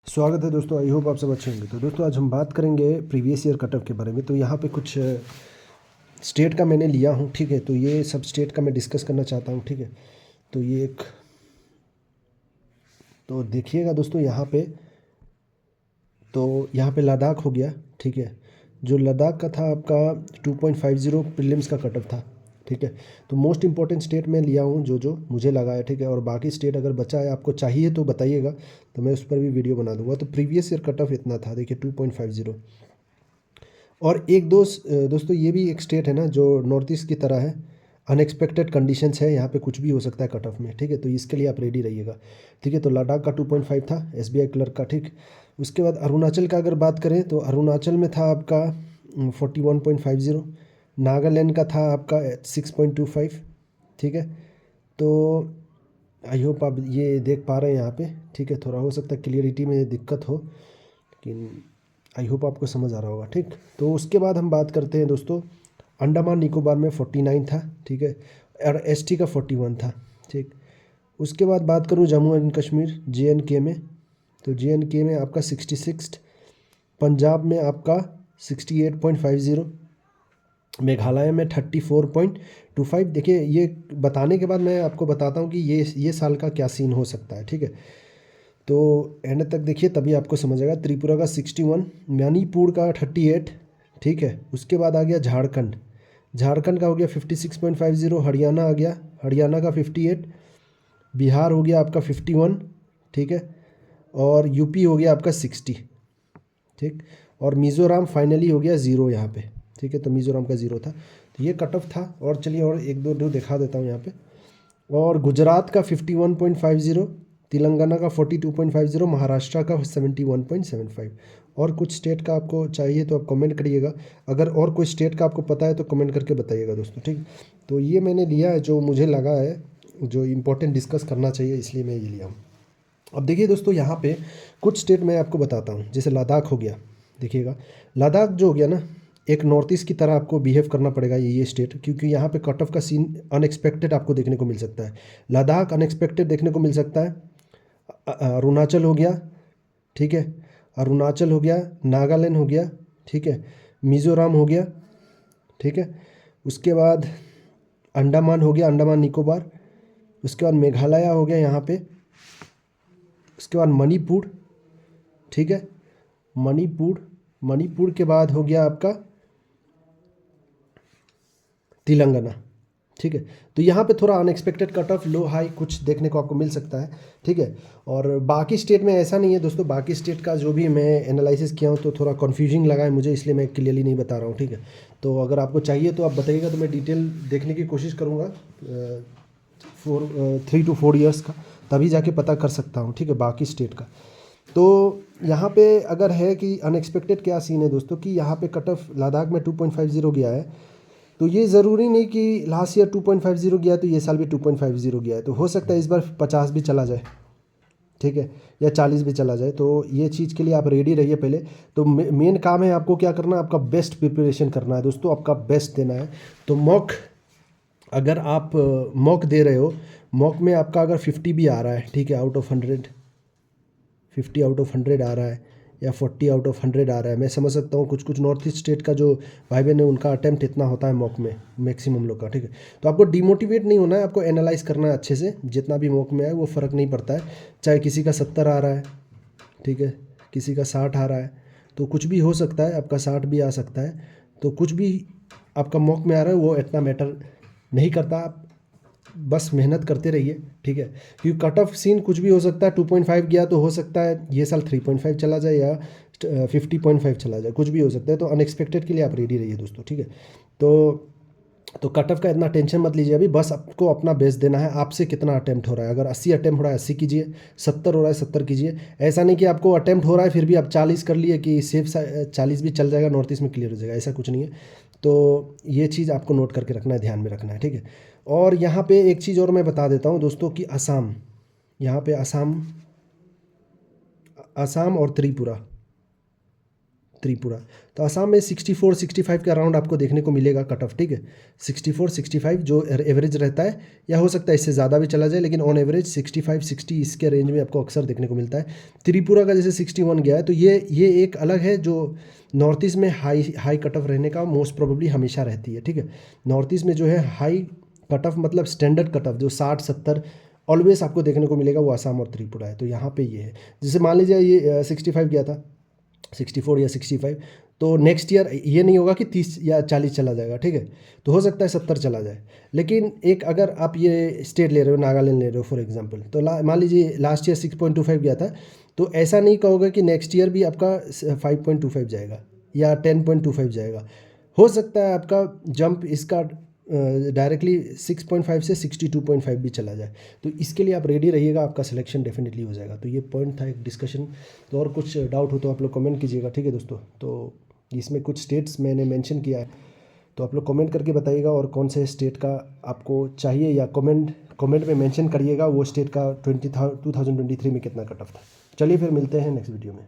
स्वागत है दोस्तों। आई होप आप सब अच्छे होंगे। तो दोस्तों आज हम बात करेंगे प्रीवियस ईयर कट ऑफ के बारे में। तो यहाँ पे कुछ स्टेट का मैंने लिया हूँ, ठीक है। तो ये सब स्टेट का मैं डिस्कस करना चाहता हूँ, ठीक है। तो ये एक तो देखिएगा दोस्तों, यहाँ पे लद्दाख हो गया, ठीक है। जो लद्दाख का था आपका 2.50 प्रीलिम्स का कट ऑफ था, ठीक है। तो मोस्ट इंपॉर्टेंट स्टेट में लिया हूँ जो जो मुझे लगा है, ठीक है। और बाकी स्टेट अगर बचा है, आपको चाहिए तो बताइएगा, तो मैं उस पर भी वीडियो बना दूंगा। तो प्रीवियस ईयर कट ऑफ इतना था, देखिए 2.50। और एक दोस्तों ये भी एक स्टेट है ना जो नॉर्थ ईस्ट की तरह है, अनएक्सपेक्टेड कंडीशंस है, यहाँ पे कुछ भी हो सकता है कट ऑफ में, ठीक है। तो इसके लिए आप रेडी रहिएगा, ठीक है। तो लद्दाख का 2.5 था एसबीआई क्लर्क का, ठीक। उसके बाद अरुणाचल का अगर बात करें तो अरुणाचल में था आपका 41.50। नागालैंड का था आपका 6.25, ठीक है। तो आई होप आप ये देख पा रहे हैं यहाँ पे, ठीक है। थोड़ा हो सकता है क्लियरिटी में दिक्कत हो, लेकिन आई होप आपको समझ आ रहा होगा, ठीक। तो उसके बाद हम बात करते हैं दोस्तों, अंडमान निकोबार में 49 था, ठीक है। और एसटी का 41 था, ठीक। उसके बाद बात करूँ जम्मू एंड कश्मीर JNK में, तो JNK में आपका 66। पंजाब में आपका 68.50। मेघालय में 34.25। देखिए ये बताने के बाद मैं आपको बताता हूँ कि ये साल का क्या सीन हो सकता है, ठीक है। तो एंड तक देखिए तभी आपको समझ आएगा। त्रिपुरा का 61, मणिपुर का 38, ठीक है। उसके बाद आ गया झारखंड, झारखंड का हो गया 56.50। हरियाणा आ गया, हरियाणा का 58। बिहार हो गया आपका 51, ठीक है। और यूपी हो गया आपका 60, ठीक। और मिज़ोरम फाइनली हो गया 0 यहाँ पे, ठीक है। तो मिज़ोरम का 0 था। तो ये कट ऑफ था। और चलिए और एक दो दिखा देता हूँ यहाँ पे। और गुजरात का 51.50, तेलंगाना का 42.50, महाराष्ट्र का 71.75। और कुछ स्टेट का आपको चाहिए तो आप कमेंट करिएगा। अगर और कोई स्टेट का आपको पता है तो कमेंट करके बताइएगा दोस्तों, ठीक। तो ये मैंने लिया है जो मुझे लगा है जो इम्पोर्टेंट डिस्कस करना चाहिए, इसलिए मैं ये लिया हूँ। अब देखिए दोस्तों, यहाँ पे कुछ स्टेट मैं आपको बताता हूँ। जैसे लद्दाख हो गया, देखिएगा लद्दाख जो हो गया ना, एक नॉर्थ ईस्ट की तरह आपको बिहेव करना पड़ेगा ये स्टेट, क्योंकि यहाँ पे कट ऑफ का सीन अनएक्सपेक्टेड आपको देखने को मिल सकता है। लद्दाख अनएक्सपेक्टेड देखने को मिल सकता है। अरुणाचल हो गया, ठीक है। अरुणाचल हो गया, नागालैंड हो गया, ठीक है। मिज़ोरम हो गया, ठीक है। उसके बाद अंडमान हो गया, अंडमान निकोबार। उसके बाद मेघालय हो गया यहाँ पे। उसके बाद मणिपुर, ठीक है। मणिपुर के बाद हो गया आपका तेलंगाना, ठीक है। तो यहाँ पे थोड़ा unexpected cut of low high कुछ देखने को आपको मिल सकता है, ठीक है। और बाकी स्टेट में ऐसा नहीं है दोस्तों। बाकी स्टेट का जो भी मैं एनालिसिस किया हूँ तो थोड़ा कन्फ्यूजिंग लगा है मुझे, इसलिए मैं क्लियरली नहीं बता रहा हूँ, ठीक है। तो अगर आपको चाहिए तो आप बताइएगा, तो मैं डिटेल देखने की कोशिश करूँगा 3 to 4 ईयर्स का, तभी जाके पता कर सकता हूँ, ठीक है, बाकी स्टेट का। तो यहाँ पे अगर है कि अनएक्सपेक्टेड क्या सीन है दोस्तों, कि यहाँ पे कट ऑफ लद्दाख में 2.50 गया है। तो ये ज़रूरी नहीं कि लास्ट ईयर 2.50 गया तो ये साल भी 2.50 गया है। तो हो सकता है इस बार 50 भी चला जाए, ठीक है, या 40 भी चला जाए। तो ये चीज़ के लिए आप रेडी रहिए पहले। तो मेन काम है आपको क्या करना है, आपका बेस्ट प्रिपरेशन करना है दोस्तों, आपका बेस्ट देना है। तो मॉक, अगर आप मॉक दे रहे हो, मॉक में आपका अगर 50 भी आ रहा है, ठीक है, आउट ऑफ 100, 50 आउट ऑफ 100 आ रहा है, या 40 आउट ऑफ 100 आ रहा है, मैं समझ सकता हूँ। कुछ कुछ नॉर्थ ईस्ट स्टेट का जो भाई बहन है उनका अटेम्प्ट इतना होता है मॉक में, मैक्सिमम लोग का, ठीक है। तो आपको डिमोटिवेट नहीं होना है, आपको एनालाइज करना है अच्छे से। जितना भी मॉक में आए वो फ़र्क नहीं पड़ता है, चाहे किसी का 70 आ रहा है, ठीक है, किसी का 60 आ रहा है, तो कुछ भी हो सकता है, आपका 60 भी आ सकता है। तो कुछ भी आपका मॉक में आ रहा है वो इतना मैटर नहीं करता। आप बस मेहनत करते रहिए, ठीक है। क्योंकि कट ऑफ सीन कुछ भी हो सकता है। 2.5 गया तो हो सकता है ये साल 3.5 चला जाए, या 50.5 चला जाए, कुछ भी हो सकता है। तो अनएक्सपेक्टेड के लिए आप रेडी रहिए दोस्तों, ठीक है। तो कट ऑफ का इतना टेंशन मत लीजिए अभी, बस आपको अपना बेस्ट देना है। आपसे कितना अटेम्प्ट हो रहा है, अगर 80 अटेम्प्ट हो रहा है 80 कीजिए, 70 हो रहा है 70 कीजिए। ऐसा नहीं कि आपको अटेम्प्ट हो रहा है फिर भी आप 40 कर लिए कि सेफ 40 भी चल जाएगा, नॉर्थ ईस्ट में क्लियर हो जाएगा, ऐसा कुछ नहीं है। तो ये चीज़ आपको नोट करके रखना है, ध्यान में रखना है, ठीक है। और यहाँ पे एक चीज़ और मैं बता देता हूँ दोस्तों कि असम, यहाँ पे असम और त्रिपुरा, त्रिपुरा। तो आसाम में 64-65 के अराउंड आपको देखने को मिलेगा कट ऑफ, ठीक है। 64-65 जो एवरेज रहता है, या हो सकता है इससे ज़्यादा भी चला जाए, लेकिन ऑन एवरेज 65-60 इसके रेंज में आपको अक्सर देखने को मिलता है। त्रिपुरा का जैसे 61 गया है, तो ये एक अलग है जो नॉर्थ ईस्ट में हाई कट ऑफ रहने का मोस्ट प्रोबेबली हमेशा रहती है, ठीक है। नॉर्थ ईस्ट में जो है हाई कट ऑफ मतलब स्टैंडर्ड कट ऑफ जो 60-70 ऑलवेज आपको देखने को मिलेगा, वो आसाम और त्रिपुरा है। तो यहाँ पे ये है, जैसे मान लीजिए ये 65 गया था, 64 या 65, तो नेक्स्ट ईयर ये नहीं होगा कि 30 या 40 चला जाएगा, ठीक है। तो हो सकता है 70 चला जाए। लेकिन एक अगर आप ये स्टेट ले रहे हो, नागालैंड ले रहे हो फॉर एग्जांपल, तो मान लीजिए लास्ट ईयर 6.25 गया था, तो ऐसा नहीं कहोगे कि नेक्स्ट ईयर भी आपका 5.25 जाएगा या 10.25 जाएगा। हो सकता है आपका जंप इसका डायरेक्टली 6.5 से 62.5 भी चला जाए। तो इसके लिए आप रेडी रहिएगा, आपका सिलेक्शन डेफिनेटली हो जाएगा। तो ये पॉइंट था एक डिस्कशन। तो और कुछ डाउट हो तो आप लोग कमेंट कीजिएगा, ठीक है दोस्तों। तो इसमें कुछ स्टेट्स मैंने मेंशन किया है, तो आप लोग कमेंट करके बताइएगा और कौन से स्टेट का आपको चाहिए, या कमेंट में मेंशन करिएगा वो स्टेट का 2023 में कितना कट ऑफ था। चलिए फिर मिलते हैं नेक्स्ट वीडियो में।